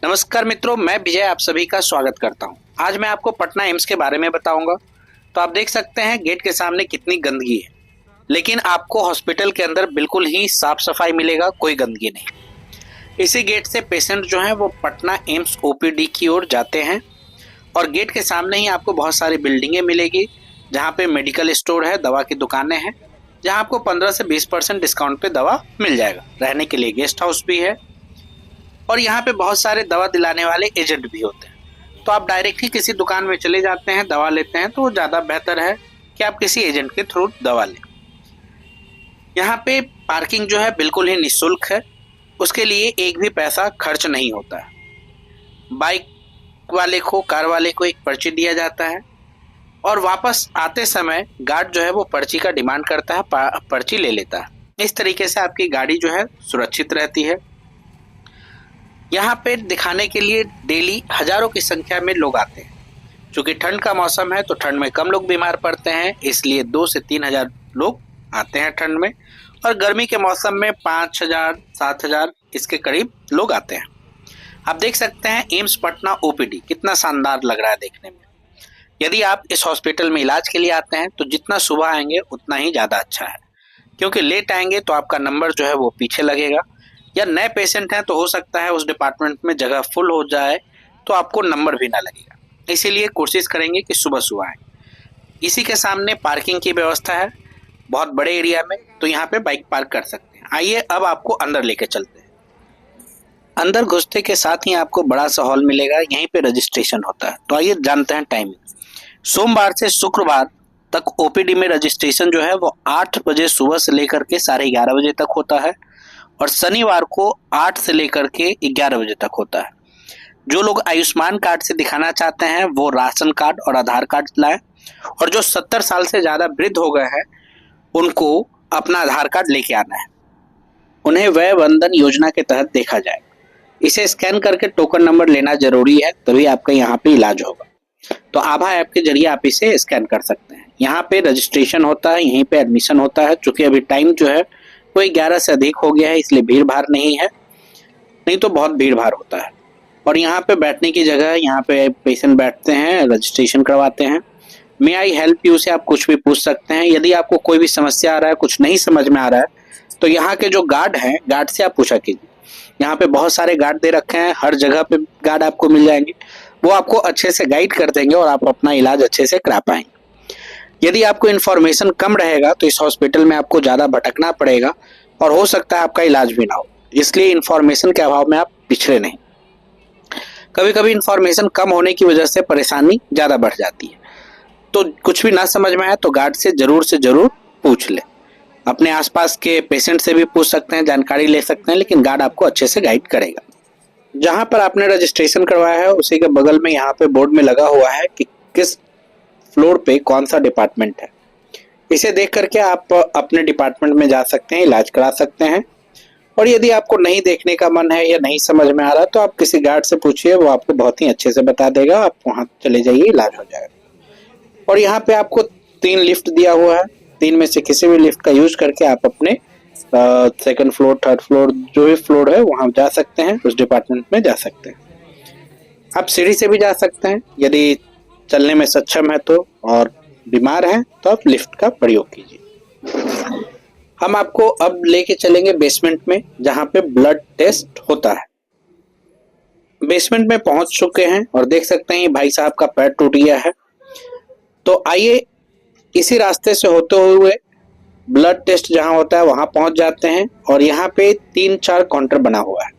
नमस्कार मित्रों, मैं विजय आप सभी का स्वागत करता हूं। आज मैं आपको पटना एम्स के बारे में बताऊंगा। तो आप देख सकते हैं गेट के सामने कितनी गंदगी है, लेकिन आपको हॉस्पिटल के अंदर बिल्कुल ही साफ सफाई मिलेगा, कोई गंदगी नहीं। इसी गेट से पेशेंट जो हैं वो पटना एम्स ओपीडी की ओर जाते हैं और गेट के सामने ही आपको बहुत सारी बिल्डिंगें मिलेगी, जहाँ पे मेडिकल स्टोर है, दवा की दुकानें हैं, जहाँ आपको 15 से 20% डिस्काउंट पे दवा मिल जाएगा। रहने के लिए गेस्ट हाउस भी है और यहाँ पे बहुत सारे दवा दिलाने वाले एजेंट भी होते हैं। तो आप डायरेक्ट ही किसी दुकान में चले जाते हैं, दवा लेते हैं, तो वो ज़्यादा बेहतर है कि आप किसी एजेंट के थ्रू दवा लें। यहाँ पे पार्किंग जो है बिल्कुल ही निःशुल्क है, उसके लिए एक भी पैसा खर्च नहीं होता है। बाइक वाले को, कार वाले को एक पर्ची दिया जाता है और वापस आते समय गार्ड जो है वो पर्ची का डिमांड करता है, पर्ची ले लेता है। इस तरीके से आपकी गाड़ी जो है सुरक्षित रहती है। यहाँ पे दिखाने के लिए डेली हजारों की संख्या में लोग आते हैं। क्योंकि ठंड का मौसम है तो ठंड में कम लोग बीमार पड़ते हैं, इसलिए 2 से 3 हजार लोग आते हैं ठंड में, और गर्मी के मौसम में 5,000 7,000 इसके करीब लोग आते हैं। आप देख सकते हैं एम्स पटना ओपीडी कितना शानदार लग रहा है देखने में। यदि आप इस हॉस्पिटल में इलाज के लिए आते हैं तो जितना सुबह आएंगे उतना ही ज़्यादा अच्छा है, क्योंकि लेट आएंगे तो आपका नंबर जो है वो पीछे लगेगा, या नए पेशेंट हैं तो हो सकता है उस डिपार्टमेंट में जगह फुल हो जाए तो आपको नंबर भी ना लगेगा। इसीलिए कोशिश करेंगे कि सुबह सुबह आए। इसी के सामने पार्किंग की व्यवस्था है बहुत बड़े एरिया में, तो यहाँ पे बाइक पार्क कर सकते हैं। आइए अब आपको अंदर लेके चलते हैं। अंदर घुसते के साथ ही आपको बड़ा सा हॉल मिलेगा, यहीं पे रजिस्ट्रेशन होता है। तो आइए जानते हैं टाइमिंग। सोमवार से शुक्रवार तक ओपीडी में रजिस्ट्रेशन जो है वो 8 बजे सुबह से लेकर के 11:30 बजे तक होता है, और शनिवार को 8 से लेकर के 11 बजे तक होता है। जो लोग आयुष्मान कार्ड से दिखाना चाहते हैं वो राशन कार्ड और आधार कार्ड लाएं, और जो 70 साल से ज़्यादा वृद्ध हो गए हैं उनको अपना आधार कार्ड लेके आना है। उन्हें वय वंदन योजना के तहत देखा जाए। इसे स्कैन करके टोकन नंबर लेना जरूरी है, तभी आपका यहाँ पे इलाज होगा। तो आभा ऐप के जरिए आप इसे स्कैन कर सकते हैं। यहाँ पे रजिस्ट्रेशन होता है, यहीं पे एडमिशन होता है। चूंकि अभी टाइम जो है वो 11 से अधिक हो गया है, इसलिए भीड़ भाड़ नहीं है, नहीं तो बहुत भीड़ भाड़ होता है। और यहाँ पे बैठने की जगह है, यहाँ पे पेशेंट बैठते हैं, रजिस्ट्रेशन करवाते हैं। मे आई हेल्प यू से आप कुछ भी पूछ सकते हैं। यदि आपको कोई भी समस्या आ रहा है, कुछ नहीं समझ में आ रहा है, तो यहाँ के जो गार्ड हैं, गार्ड से आप पूछा कीजिए। यहाँ पे बहुत सारे गार्ड दे रखे हैं, हर जगह पे गार्ड आपको मिल जाएंगे, वो आपको अच्छे से गाइड कर देंगे और आप अपना इलाज अच्छे से करा पाएंगे। यदि आपको इन्फॉर्मेशन कम रहेगा तो इस हॉस्पिटल में आपको ज़्यादा भटकना पड़ेगा और हो सकता है आपका इलाज भी ना हो, इसलिए इन्फॉर्मेशन के अभाव में आप पिछड़े नहीं। कभी कभी इन्फॉर्मेशन कम होने की वजह से परेशानी ज़्यादा बढ़ जाती है, तो कुछ भी ना समझ में आए तो गार्ड से ज़रूर पूछ ले। अपने आसपास के पेशेंट से भी पूछ सकते हैं, जानकारी ले सकते हैं, लेकिन गार्ड आपको अच्छे से गाइड करेगा। जहाँ पर आपने रजिस्ट्रेशन करवाया है उसी के बगल में यहाँ पे बोर्ड में लगा हुआ है कि किस फ्लोर पे कौन सा डिपार्टमेंट है। इसे देख करके आप अपने डिपार्टमेंट में जा सकते हैं, इलाज करा सकते हैं। और यदि आपको नहीं देखने का मन है या नहीं समझ में आ रहा तो आप किसी गार्ड से पूछिए, वो आपको बहुत ही अच्छे से बता देगा। आप वहाँ चले जाइए, इलाज हो जाएगा। और यहाँ पे आपको 3 लिफ्ट दिया हुआ है, 3 में से किसी भी लिफ्ट का यूज करके आप अपने 2nd फ्लोर, 3rd फ्लोर, जो भी फ्लोर है वहाँ जा सकते हैं, उस डिपार्टमेंट में जा सकते हैं। आप सीढ़ी से भी जा सकते हैं यदि चलने में सक्षम है तो, और बीमार हैं तो आप लिफ्ट का प्रयोग कीजिए। हम आपको अब लेके चलेंगे बेसमेंट में, जहाँ पे ब्लड टेस्ट होता है। बेसमेंट में पहुंच चुके हैं और देख सकते हैं भाई साहब का पैर टूट गया है। तो आइए इसी रास्ते से होते हुए ब्लड टेस्ट जहाँ होता है वहां पहुंच जाते हैं। और यहाँ पे 3-4 काउंटर बना हुआ है।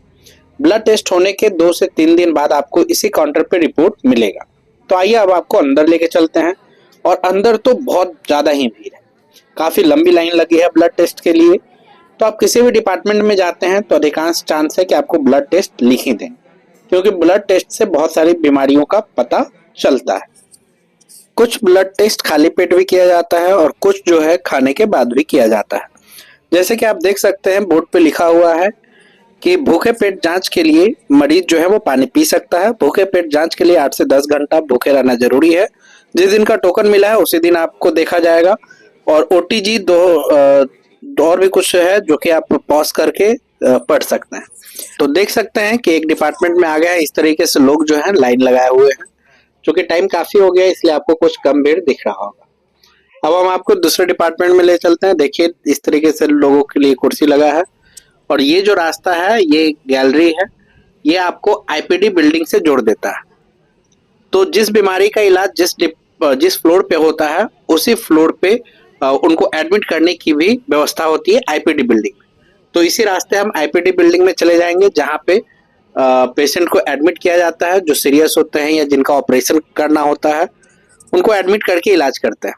ब्लड टेस्ट होने के 2 से 3 दिन बाद आपको इसी काउंटर पे रिपोर्ट मिलेगा। तो आइए अब आपको अंदर लेके चलते हैं। और अंदर तो बहुत ज़्यादा ही भीड़ है, काफ़ी लंबी लाइन लगी है ब्लड टेस्ट के लिए। तो आप किसी भी डिपार्टमेंट में जाते हैं तो अधिकांश चांस है कि आपको ब्लड टेस्ट लिख ही दें, क्योंकि ब्लड टेस्ट से बहुत सारी बीमारियों का पता चलता है। कुछ ब्लड टेस्ट खाली पेट भी किया जाता है और कुछ जो है खाने के बाद भी किया जाता है। जैसे कि आप देख सकते हैं बोर्ड पे लिखा हुआ है कि भूखे पेट जांच के लिए मरीज जो है वो पानी पी सकता है। भूखे पेट जांच के लिए 8 से 10 घंटा भूखे रहना जरूरी है। जिस दिन का टोकन मिला है उसी दिन आपको देखा जाएगा। और ओटीजी और भी कुछ है जो कि आप पॉज करके पढ़ सकते हैं। तो देख सकते हैं कि एक डिपार्टमेंट में आ गया है, इस तरीके से लोग जो है लाइन लगाए हुए हैं। चूंकि टाइम काफी हो गया है, इसलिए आपको कुछ कम भीड़ दिख रहा होगा। अब हम आपको दूसरे डिपार्टमेंट में ले चलते हैं। देखिए इस तरीके से लोगों के लिए कुर्सी लगा है, और ये जो रास्ता है ये गैलरी है, ये आपको आईपीडी बिल्डिंग से जोड़ देता है। तो जिस बीमारी का इलाज जिस फ्लोर पे होता है, उसी फ्लोर पे उनको एडमिट करने की भी व्यवस्था होती है आईपीडी बिल्डिंग में। तो इसी रास्ते हम आईपीडी बिल्डिंग में चले जाएंगे, जहाँ पे पेशेंट को एडमिट किया जाता है। जो सीरियस होते हैं या जिनका ऑपरेशन करना होता है, उनको एडमिट करके इलाज करते हैं।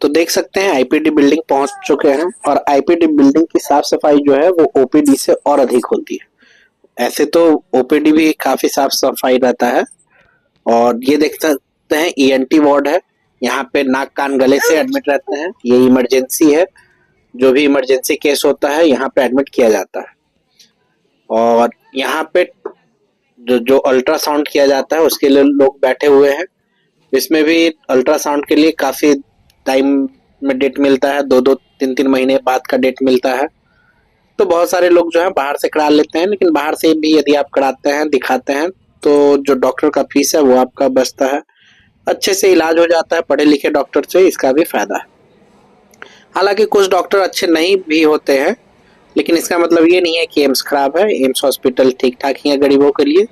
तो देख सकते हैं आईपीडी बिल्डिंग पहुंच चुके हैं, और आईपीडी बिल्डिंग की साफ सफाई जो है वो ओपीडी से और अधिक होती है। ऐसे तो ओपीडी भी काफी साफ सफाई रहता है। और ये देख सकते हैं ईएनटी वार्ड है, यहाँ पे नाक कान गले से एडमिट रहते हैं। ये इमरजेंसी है, जो भी इमरजेंसी केस होता है यहाँ पे एडमिट किया जाता है। और यहाँ पे जो अल्ट्रासाउंड किया जाता है उसके लिए लोग बैठे हुए हैं। इसमें भी अल्ट्रासाउंड के लिए काफी टाइम में डेट मिलता है, 2-2 3-3 महीने बाद का डेट मिलता है। तो बहुत सारे लोग जो है बाहर से करा लेते हैं, लेकिन बाहर से भी यदि आप कराते हैं, दिखाते हैं, तो जो डॉक्टर का फीस है वो आपका बचता है। अच्छे से इलाज हो जाता है पढ़े लिखे डॉक्टर से, इसका भी फायदा है। हालांकि कुछ डॉक्टर अच्छे नहीं भी होते हैं, लेकिन इसका मतलब ये नहीं है कि एम्स खराब है। एम्स हॉस्पिटल ठीक ठाक ही है गरीबों के लिए।